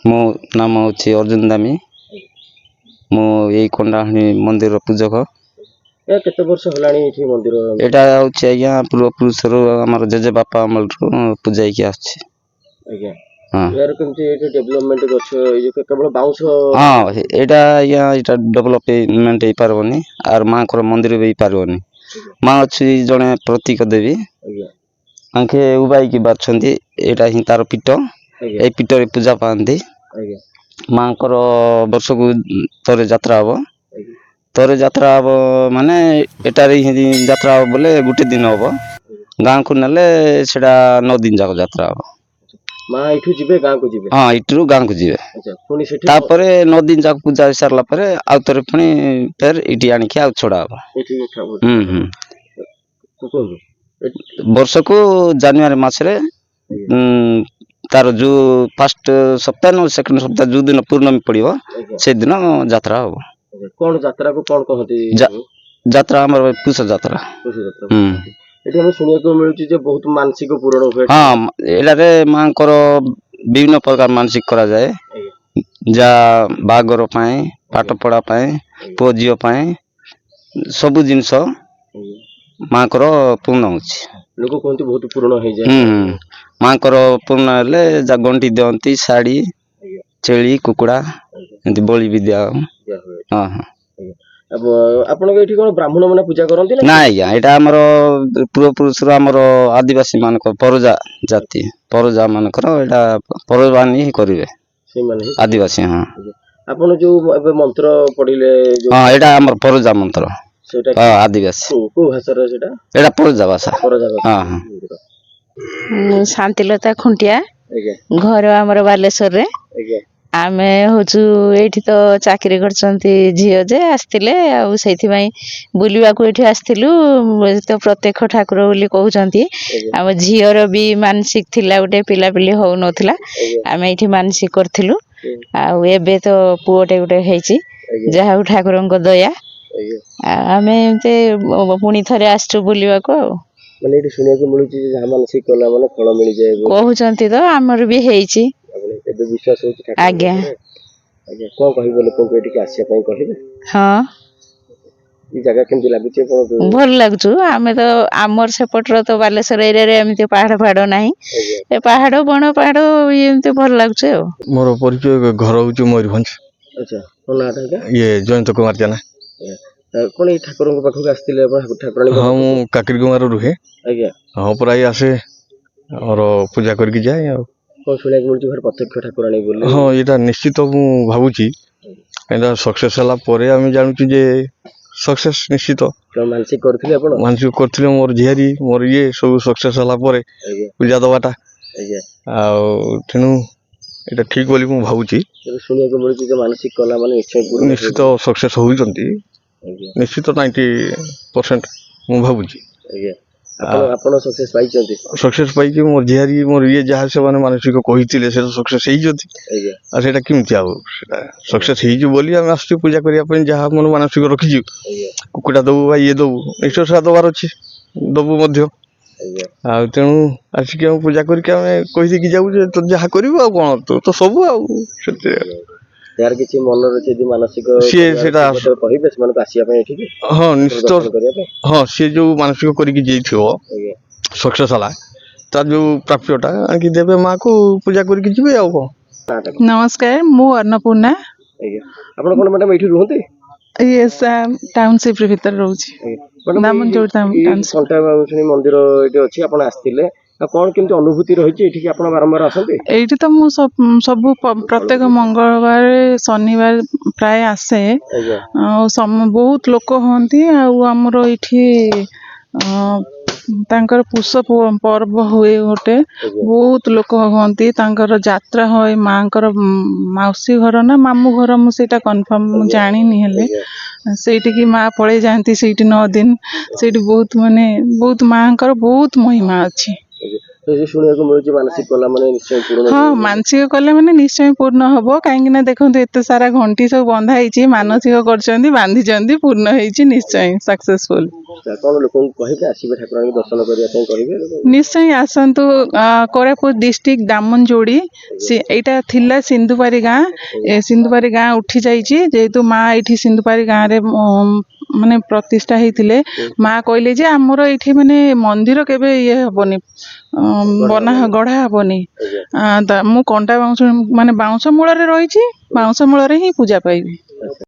मो नाम हूँ अर्जुन दामी मु यही कोंडाहाणी मंदिर पूजक केते वर्ष हलाणी एठी मंदिर एटा होछि आज्ञा पूर्वपुरुष हमर जेजे बापा अमल पूजा की आछि आज्ञा यार केमती एठी डेवलपमेंट गछ ए जे केवल बाउंस हां एटा आज्ञा एटा डेवलपमेंट हे पारबनी आर मां कर मंदिर भी पारबनी मां अछि जने प्रतीक देवी आज्ञा आंखे उबाई की बाछंती एटा ही तार पीठ ए पीठ रे पूजा पांती आज्ञा मां कर वर्ष को तरे यात्रा हबो तरे यात्रा हबो माने एटारे ही यात्रा हबो बोले गुटे दिन हबो गां को नले सेडा 9 दिन जाक यात्रा हबो मां इठू जिबे गां को जिबे हां इठू गां को जिबे अच्छा पुनी सेठी तापरे 9 दिन जाक पूजा हो सारला परे आ तरे पुनी फेर इटी आनी के आ छोड़ा हबो इठी खाबो वर्ष को जनवरी मास रे तार जो फर्स्ट सप्ताह न सेकंड सप्ताह जो दिन पूर्णमी पड़िबो से दिन यात्रा हबो कोन यात्रा को कोन कहती यात्रा हमर पुष यात्रा एठी हम सुनिया को मिलुची जे बहुत मानसिक पूर्ण होय हां एला रे मां कर विभिन्न प्रकार मानसिक करा जाए जा बागर पाए पाठ पढ़ा पाए पोजियो पाए सब जिंस मां कर पूर्ण होछि लोग कोंती बहुत पूर्ण हो जाए मां कर पूर्ण हेले जा गंटी देंती साड़ी छेली कुकुड़ा एंती बलि विद्या हां हां अब आपण के एठी कोन ब्राह्मण माने पूजा करंती ना आज्ञा एटा हमर पूर्व पुरुष हमर आदिवासी मान को परजा जाति परजा मान कर एटा परवानी ही करिवे से माने आदिवासी हां आपण जो एबे मंत्र पढिले जो हां एटा हमर परजा मंत्र सेटा हां आदिवासी को भाषा रे सेटा एटा परजा भाषा हां हां शांतिलता खुंटिया घर हमर बालेश्वर रे आमे होचु एठी तो चाकरी करचंती झियो जे आस्तिले आ सेथि भाई बुलिवा को एठी आस्तिलु तो प्रत्यक्ष ठाकुर बोली कहउचंती हम झियो रो भी मानसिक थिला उटे पिला पिली हो नथिला आमे एठी मानसिक करथिलु आ एबे तो पुओटे उटे हेची जहा ठाकुरन को दया आमे एते पुनी थरे आस्चु बुलिवा को माने एठी सुनिया को मिलुची जे मानसिक कला माने फल मिली जाय कहउचंती तो हमर भी हेची एबे विश्वास होची ठाकुर आज्ञा आज्ञा कोन कहि लोक को एठी के आसे पई कहिबे हां ई जगह केमती लागुची कोन भल लागछु आमे तो आमर सेपटर तो बालेश्वर एरिया रे एमती पहाड़ फाड़ो नाही ए पहाड़ बण पहाड़ एमती भल लागछु मोर परिचय घर होची मयूरभंज अच्छा कोन नाटा का ये जयंत कुमार जाना कोन ई ठाकुर को पाखु आस्तिले ठाकुरानी हां मु काकरी कुमार रुहे आज्ञा हां प्राय आसे और पूजा करके जाए और कोन सुनिया को मिलुची घर प्रत्यक्ष ठाकुरानी बोली हां एटा निश्चित मु भाबुची एटा सक्सेस हला परे हम जानछु जे सक्सेस निश्चित मानसिक करथिले आपण मानसिक करथिले मोर झियारी मोर ये सब सक्सेस हला परे पूजा दवाटा आ तेनु एटा ठीक बोली मु भाबुची सुनिया को मिलुची जे मानसिक कला माने निश्चित सक्सेस होइचंती निश्चित 90% मु भाबुची आपण सक्सेस पाइचंती सक्सेस पाई कि मोर झियारी मोर ये जहा से माने मानसिक कहिथिले से सक्सेस हेइ जति आ सेटा किमति आ सेटा सक्सेस हेइ जो बोली हम आस्ती पूजा करिया पई जहा मन मानसिक रखि छु कुकुडा दबु बा ये दबु ईश्वर सा दबार अछि दबु मध्य आ तेनु आसी के हम पूजा करि के हम कहि कि जाउ जे तो जहा करिवो आ कोन तो सब आ सेते यार किछि मन रे जे मानसिक से सेटा कहिबे मन आसिया पई एठी हां निश्चित हां से जो मानसिक करि कि जेइथियो सक्सेस हला ता जो प्राप्यटा कि देबे मां को पूजा करि कि जिबे आ को नमस्कार मु अन्नपूर्णा आपण कोन मैडम एठी रहंती यस टाउनशिप रे भीतर रहउची नामन जोड़ टाउनशिप कोनटा बाबूनी मंदिर एठी अछि आपण आस्तिले कोन केमती अनुभूति रहिछि एठी कि आपण बारंबार आसंती एठी तो मु सब प्रत्येक मंगलवार शनिवार प्राय आसे बहुत लोक होंती आ हमरो एठी तांकर पुष पर्व हुए गोटे बहुत लोक होंती तांकर यात्रा होय मांकर मौसी घर ना मामू घर मु सेटा कंफर्म जानि नि हेले सेठी की मां पळे जानती सेठी 9 दिन सेठी बहुत माने बहुत मांकर बहुत महिमा अछि ये ଶୁଣିବାକୁ ମିଳୁଛି ମାନସିକ କଲା ମାନେ ନିଶ୍ଚୟ ପୂରଣ ହଁ ମାନସିକ କଲେ ମାନେ ନିଶ୍ଚୟ ପୂର୍ଣ୍ଣ ହବ। କାହିଁକି ନା ଦେଖନ୍ତୁ ଏତେ ସାରା ଘଣ୍ଟି ସବୁ ବନ୍ଧା ହେଇଛି, ମାନସିକ କରିଛନ୍ତି, ବାନ୍ଧିଛନ୍ତି, ପୂର୍ଣ୍ଣ ହେଇଛି ନିଶ୍ଚୟ ସକ୍ସେସଫୁଲ। କଣ ଲୋକଙ୍କୁ କହିବେ ଆସିବେ ଠାକୁରଙ୍କୁ ଦର୍ଶନ କରିବା ପାଇଁ କହିବେ? ନିଶ୍ଚୟ ଆସନ୍ତୁ। କୋରାପୁଟ ଡିଷ୍ଟ୍ରିକ୍ଟ ଦାମନଯୋଡ଼ି, ଏଇଟା ଥିଲା ସିନ୍ଧୁପାରି ଗାଁ। ସିନ୍ଧୁପାରି ଗାଁ ଉଠି ଯାଇଛି, ଯେହେତୁ ମା ଏଇଠି ସିନ୍ଧୁପାରି ଗାଁରେ ମାନେ ପ୍ରତିଷ୍ଠା ହେଇଥିଲେ। ମା କହିଲେ ଯେ ଆମର ଏଇଠି ମାନେ ମନ୍ଦିର କେବେ ଇଏ ହବନି, ଗଢା ହବନି। ମୁଁ କଣ୍ଟା ବାଉଁଶ ମାନେ ବାଉଁଶ ମୂଳରେ ରହିଛି, ବାଉଁଶ ମୂଳରେ ହିଁ ପୂଜା ପାଇବି।